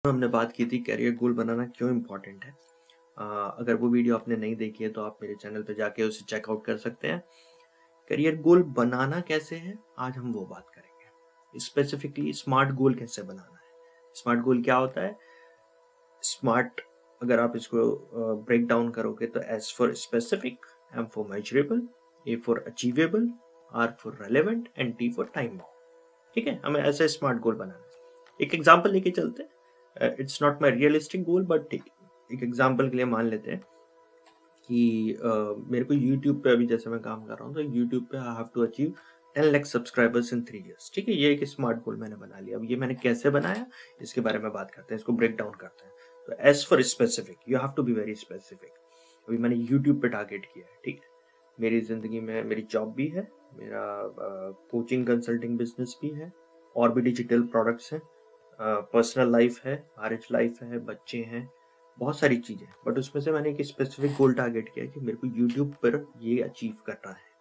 हमने बात की थी करियर गोल बनाना क्यों इम्पोर्टेंट है। अगर वो वीडियो आपने नहीं देखी है तो आप मेरे चैनल पे जाके उसे चेकआउट कर सकते हैं। करियर गोल बनाना कैसे है, आज हम वो बात करेंगे। स्पेसिफिकली स्मार्ट गोल कैसे बनाना है। स्मार्ट गोल क्या होता है? स्मार्ट अगर आप इसको ब्रेक डाउन करोगे तो S for specific, M for measurable, A for achievable, R for relevant and T for time bound. ठीक है, हमें ऐसे स्मार्ट गोल बनाना है। एक एग्जांपल लेके चलते हैं। It's not my realistic goal, but ठीक, एक एग्जांपल के लिए मान लेते हैं कि मेरे को यूट्यूब पे अभी जैसे मैं काम कर रहा हूँ तो यूट्यूब पे I have to achieve 10 lakh subscribers in 3 years। ठीक है, ये एक स्मार्ट गोल मैंने बना लिया। अब ये मैंने कैसे बनाया, इसके बारे में बात करते हैं, इसको ब्रेक डाउन करते हैं। तो as for specific, you have to be very specific. अभी मैंने यूट्यूब पे टारगेट किया है। ठीक है, मेरी जिंदगी में मेरी जॉब भी है, मेरा कोचिंग कंसल्टिंग बिजनेस भी है, और भी डिजिटल प्रोडक्ट्स हैं, पर्सनल लाइफ है, मैरिज लाइफ है, बच्चे हैं, बहुत सारी चीजें। बट उसमें से मैंने एक स्पेसिफिक गोल टारगेट किया कि मेरे को यूट्यूब पर ये अचीव करना है।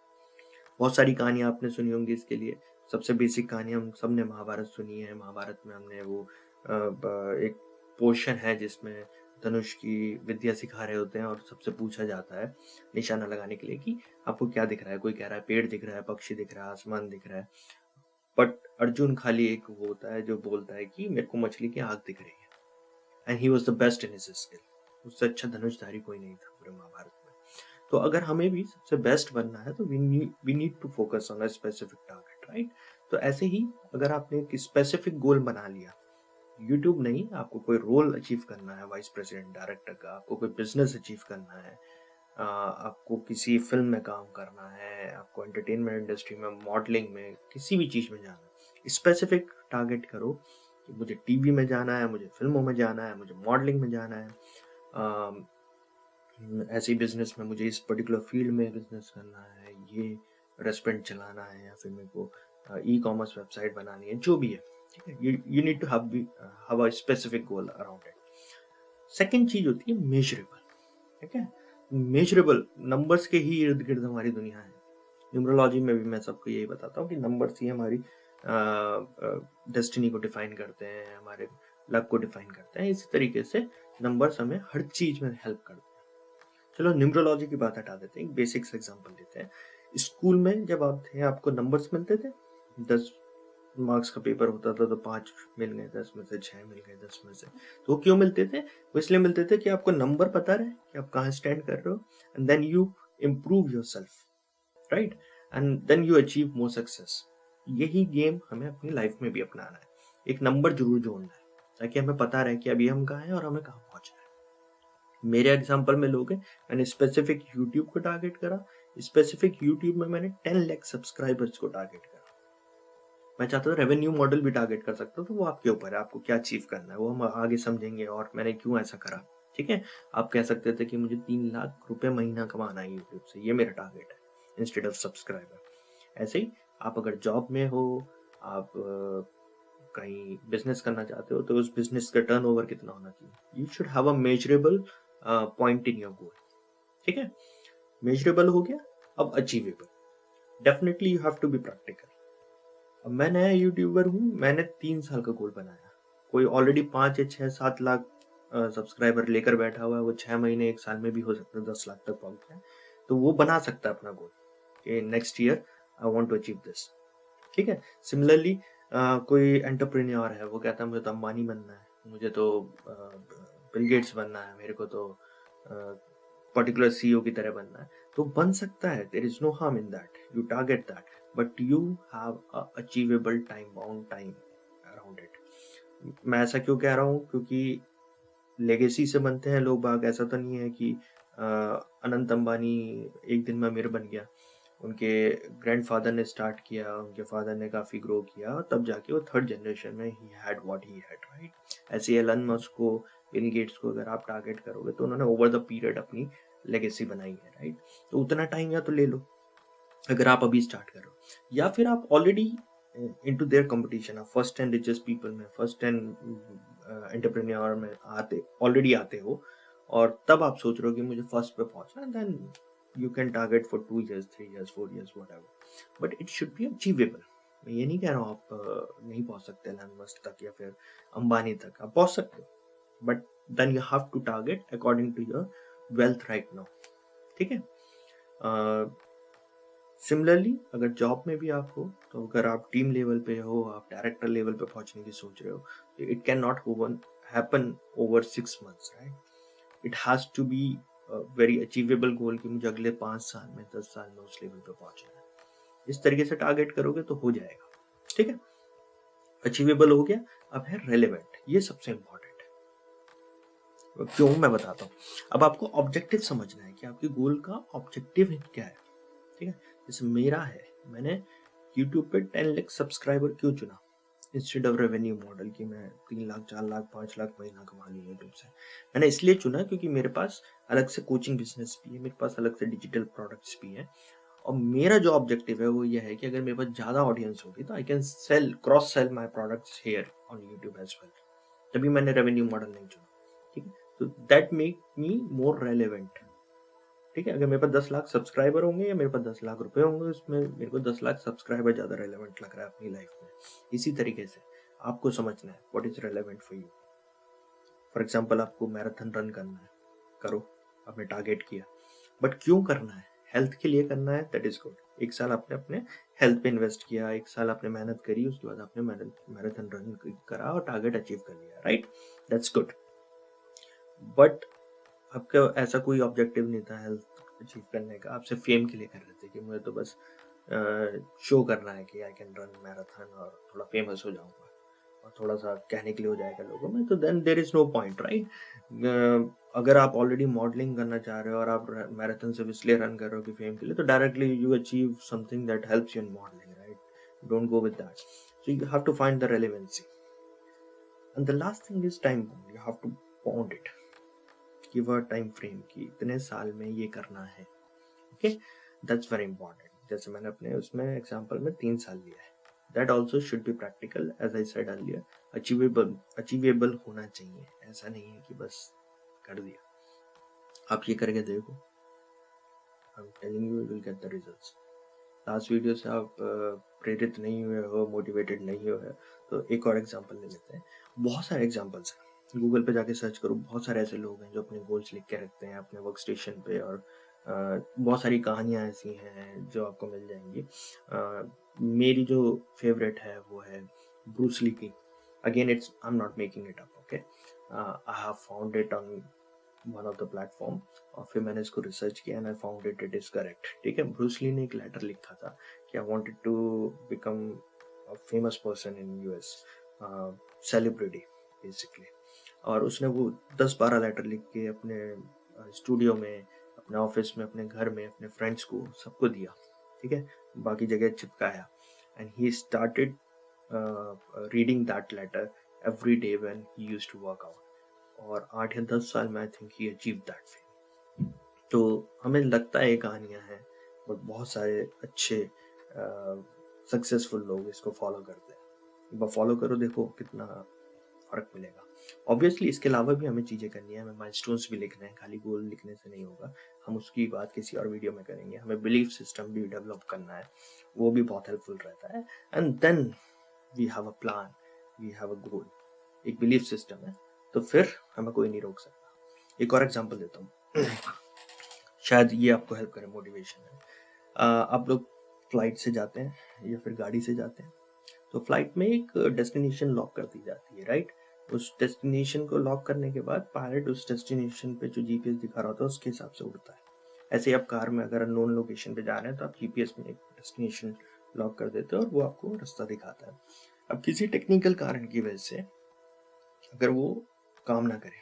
बहुत सारी कहानियां आपने सुनी होंगी इसके लिए। सबसे बेसिक कहानी हम सबने महाभारत सुनी है। महाभारत में हमने वो एक पोर्शन है जिसमें धनुष की विद्या सिखा रहे होते हैं और सबसे पूछा जाता है निशाना लगाने के लिए कि आपको क्या दिख रहा है। कोई कह रहा है पेड़ दिख रहा है, पक्षी दिख रहा है, आसमान दिख रहा है। बट अर्जुन खाली एक वो होता है जो बोलता है कि मेरे को मछली की आंख दिख रही है। And he was the best in his skill. उससे अच्छा धनुषधारी कोई नहीं था पूरे महाभारत में। तो अगर हमें भी सबसे बेस्ट बनना है तो we need to focus on a specific target, right. तो ऐसे ही अगर आपने एक स्पेसिफिक गोल बना लिया, यूट्यूब नहीं, आपको कोई रोल अचीव करना है, वाइस प्रेसिडेंट डायरेक्टर का, आपको कोई बिजनेस अचीव करना है, आपको किसी फिल्म में काम करना है, आपको एंटरटेनमेंट इंडस्ट्री में, मॉडलिंग में, किसी भी चीज में जाना है, स्पेसिफिक टारगेट करो कि मुझे टीवी में जाना है, मुझे फिल्मों में जाना है, मुझे मॉडलिंग में जाना है, ऐसे बिजनेस में मुझे इस पर्टिकुलर फील्ड में बिजनेस करना है, ये रेस्टोरेंट चलाना है, या फिर मेरे को ई कॉमर्स वेबसाइट बनानी है, जो भी है। ठीक है, you need to have a specific goal around it. Second चीज होती है मेजरेबल। ठीक है, मेजरेबल नंबर्स के ही इर्द गिर्द हमारी दुनिया है। न्यूमरोलॉजी में भी मैं सबको यही बताता हूँ कि नंबर्स ही हमारी डेस्टिनी को डिफाइन करते हैं, हमारे लक को डिफाइन करते हैं। इसी तरीके से नंबर्स हमें हर चीज में हेल्प करते हैं। चलो न्यूमरोलॉजी की बात हटा देते हैं, बेसिक्स एग्जांपल लेते हैं। स्कूल में जब आप थे, आपको नंबर्स मिलते थे। 10 मार्क्स का पेपर होता था तो 5 मिल गए, 10 में से 6 मिल गए, 10 में से। तो वो क्यों मिलते थे? वो इसलिए मिलते थे कि आपको नंबर पता रहे कि आप कहाँ स्टैंड कर रहे हो, and then you improve yourself, right, and then you achieve more success. यही गेम हमें अपनी लाइफ में भी अपनाना है। एक नंबर जरूर जोड़ना है ताकि हमें पता रहे कि अभी हम कहाँ हैं और हमें कहाँ पहुंचना है। मेरे एग्जांपल में लोगे, मैंने स्पेसिफिक यूट्यूब को टारगेट करा। स्पेसिफिक यूट्यूब में मैंने 10 लाख सब्सक्राइबर्स को टारगेट करा। मैं चाहता था रेवेन्यू मॉडल भी टारगेट कर सकता हूँ, तो वो आपके ऊपर है, आपको क्या अचीव करना है, वो हम आगे समझेंगे और मैंने क्यों ऐसा करा। ठीक है, आप कह सकते थे कि मुझे 3 लाख रुपए महीना कमाना है यूट्यूब से, ये मेरा टारगेट है इंस्टेड ऑफ सब्सक्राइबर। ऐसे ही आप अगर जॉब में हो, आप कहीं बिजनेस करना चाहते हो, तो उस बिजनेस का टर्नओवर कितना होना चाहिए। You should have a measurable point in your goal. ठीक है, मेजरेबल हो गया। अब achievable, definitely you have to be practical. अब मैं नया यूट्यूबर हूँ, मैंने 3 साल का गोल बनाया। कोई ऑलरेडी 5 या 6 7 लाख सब्सक्राइबर लेकर बैठा हुआ है, वो 6 महीने 1 साल में भी हो सकता है 10 लाख तक पहुंच जाए। तो वो बना सकता है अपना गोल कि next year I want to achieve this. ठीक है, सिमिलरली कोई एंटरप्रेन्योर है, वो कहता है मुझे तो अंबानी बनना है, मुझे तो बिल गेट्स बनना है, मेरे को तो पर्टिकुलर सीईओ की तरह बनना है। तो बन सकता है, there is no harm in that, you target that, but you have a achievable time bound time around it. मैं ऐसा क्यों कह रहा हूँ? क्योंकि लेगेसी से बनते हैं लोग बाग। ऐसा तो नहीं है कि अनंत अंबानी एक दिन में अमीर बन गया। उनके ग्रैंडफादर ने स्टार्ट किया, उनके फादर ने काफी ग्रो किया, तब जाके वो थर्ड जनरेशन में he had what he had, right. ऐसे एलन मस्क को, बिल गेट्स को अगर आप टारगेट करोगे तो उन्होंने ओवर द पीरियड अपनी लेगेसी बनाई है, राइट। तो उतना टाइम या तो ले लो अगर आप अभी स्टार्ट करो, या फिर आप ऑलरेडी इनटू देयर कंपटीशन, आप फर्स्ट 10 रिचेस्ट पीपल में, फर्स्ट 10 एंटरप्रेन्योर में ऑलरेडी आते हो, और तब आप सोच रहे हो कि मुझे फर्स्ट पे पहुंचना है, then you can target for 2 years, 3 years, 4 years, whatever, but it should be achievable. मैं ये नहीं कह रहा हूँ आप नहीं पहुंच सकते एलन मस्क तक या फिर अंबानी तक, आप पहुंच सकते हो, but then you have to target according to your wealth right now. ठीक है। सिमिलरली अगर जॉब में भी आप हो, तो अगर आप टीम लेवल पे हो, आप डायरेक्टर लेवल पे पहुंचने की सोच रहे हो, तो it can not happen over 6 months, right. It has to be very achievable goal कि मुझे अगले 5 साल में 10 साल में उस लेवल पे पहुंचना है। इस तरीके से टारगेट करोगे तो हो जाएगा। ठीक है, अचीवेबल हो गया। अब है रेलेवेंट, ये सबसे इंपॉर्टेंट है। क्यों, मैं बताता हूँ। अब आपको ऑब्जेक्टिव समझना है कि आपके गोल का ऑब्जेक्टिव क्या है। ठीक है, जैसे मेरा है, मैंने यूट्यूब पे 10 लाख सब्सक्राइबर क्यों चुना इंस्टेड ऑफ रेवेन्यू मॉडल की मैं 3 लाख 4 लाख 5 लाख महीना कमा लूँ यूट्यूब से। मैंने इसलिए चुना क्योंकि मेरे पास अलग से कोचिंग बिजनेस भी है, मेरे पास अलग से डिजिटल प्रोडक्ट्स भी है, और मेरा जो ऑब्जेक्टिव है वो ये है कि अगर मेरे पास ज़्यादा ऑडियंस होगी तो I can sell, cross sell my products here on YouTube as well. तभी मैंने रेवेन्यू मॉडल नहीं चुना। ठीक है, तो that make me more relevant. ठीक है, अगर मेरे पास 10 लाख सब्सक्राइबर होंगे या मेरे पास 10 लाख रुपए होंगे, उसमें मेरे को 10 लाख सब्सक्राइबर ज़्यादा रेलेवेंट लग रहा है अपनी लाइफ में। इसी तरीके से आपको समझना है what is relevant for you. For example आपको मैराथन रन करना है, करो, आपने टारगेट किया, बट क्यों करना है? हेल्थ के लिए करना है, दैट इज गुड। 1 साल आपने अपने हेल्थ पे इन्वेस्ट किया, 1 साल आपने मेहनत करी, उसके बाद आपने मैराथन रन करा और टारगेट अचीव कर लिया, राइट, दैट्स गुड। बट आपका ऐसा कोई ऑब्जेक्टिव नहीं था हेल्थ अचीव करने का, आप सिर्फ फेम के लिए कर रहे थे कि मुझे तो बस शो करना है कि आई कैन रन मैराथन और थोड़ा फेमस हो जाऊंगा और थोड़ा सा कहने के लिए हो जाएगा लोगों में, तो then there is no point, right. अगर आप ऑलरेडी मॉडलिंग करना चाह रहे हो और आप मैराथन सिर्फ इसलिए रन कर रहे हो कि फेम के लिए, तो directly you achieve something that helps you in modelling, right. Don't go with that, so you have to find the relevancy. And the last thing is time bound, you have to bound it, give a time frame कि इतने साल में ये करना है। Okay, that's very important. जैसे मैंने अपने उसमें एग्जांपल में 3 साल लिया है, that also should be practical as I said earlier, achievable होना चाहिए। ऐसा नहीं है कि बस कर दिया। आप ये करके देखो, I am telling you will get the results. Last video से आप प्रेरित नहीं हुए हो, मोटिवेटेड नहीं हुए, तो एक और एग्जांपल ले लेते हैं। बहुत सारे एग्जांपल्स हैं, गूगल पे जाके सर्च करो, बहुत सारे ऐसे लोग हैं जो अपने गोल्स लिख के रखते हैं अपने वर्क स्टेशन पे, और बहुत सारी कहानियां ऐसी हैं जो आपको मिल जाएंगी। मेरी जो फेवरेट है वो है ब्रूस ली की। Again it's, I am not making it up, okay, I have found it on one of the platform, और फिर मैंने इसको रिसर्च किया and I found it, it is correct. ठीक है, ब्रूस ली ने एक लेटर लिखा था कि I wanted to become a famous person in US, celebrity basically, और उसने वो 10-12 लेटर लिख के अपने स्टूडियो में, अपने ऑफिस में, अपने घर में, अपने फ्रेंड्स को, सबको दिया। ठीक है, बाकी जगह चिपकाया, and he started reading that letter every day when he used to work out, और 8 या 10 साल में I think he achieve that fame. तो हमें लगता है ये कहानियां हैं, बट बहुत सारे अच्छे सक्सेसफुल लोग इसको फॉलो करते हैं। एक बार फॉलो करो, देखो कितना फर्क मिलेगा। ऑब्वियसली इसके अलावा भी हमें चीज़ें करनी है, हमें माइलस्टोन्स भी लिखने हैं, खाली गोल लिखने से नहीं होगा। हम उसकी बात किसी और वीडियो में करेंगे। हमें बिलीफ सिस्टम भी डेवलप करना है, वो भी बहुत हेल्पफुल रहता है। And then we have a plan, we have a goal. एक बिलीफ सिस्टम है तो फिर हमें कोई नहीं रोक सकता। एक और एग्जांपल देता हूँ, शायद ये आपको हेल्प करे, मोटिवेशन है। आप लोग फ्लाइट से जाते हैं या फिर गाड़ी से जाते हैं, तो फ्लाइट में एक डेस्टिनेशन लॉक कर दी जाती है, राइट। उस डेस्टिनेशन को लॉक करने के बाद पायलट उस डेस्टिनेशन पे जो जीपीएस दिखा रहा होता है उसके हिसाब से उड़ता है। ऐसे ही आप कार में अगर अननोन लोकेशन पे जा रहे हैं तो आप जीपीएस में एक डेस्टिनेशन लॉक कर देते हो और वो आपको रास्ता दिखाता है। अब किसी टेक्निकल कारण की वजह से अगर वो काम ना करे,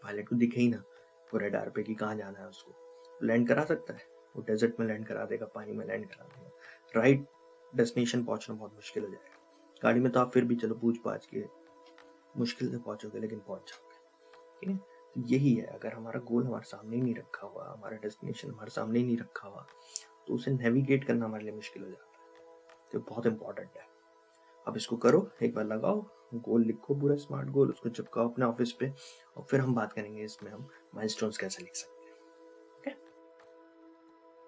पायलट को दिखे ही ना वो रडार पे कि कहाँ जाना है, उसको लैंड करा सकता है? वो डेजर्ट में लैंड करा देगा, पानी में लैंड करा देगा, राइट। डेस्टिनेशन पहुंचना बहुत मुश्किल हो जाएगा। गाड़ी में तो आप फिर भी चलो पूछ पाछ के मुश्किल से पहुंचोगे, लेकिन पहुंच जाओगे। ठीक है, तो यही है, अगर हमारा गोल हमारे सामने ही नहीं रखा हुआ, हमारा डेस्टिनेशन हमारे सामने ही नहीं रखा हुआ, तो उसे नेविगेट करना हमारे लिए मुश्किल हो जाता है। तो बहुत इंपॉर्टेंट है, आप इसको करो, एक बार लगाओ, गोल लिखो, पूरा स्मार्ट गोल, उसको चिपकाओ अपने ऑफिस पे, और फिर हम बात करेंगे इसमें हम माइलस्टोन्स कैसे लिख सकते हैं।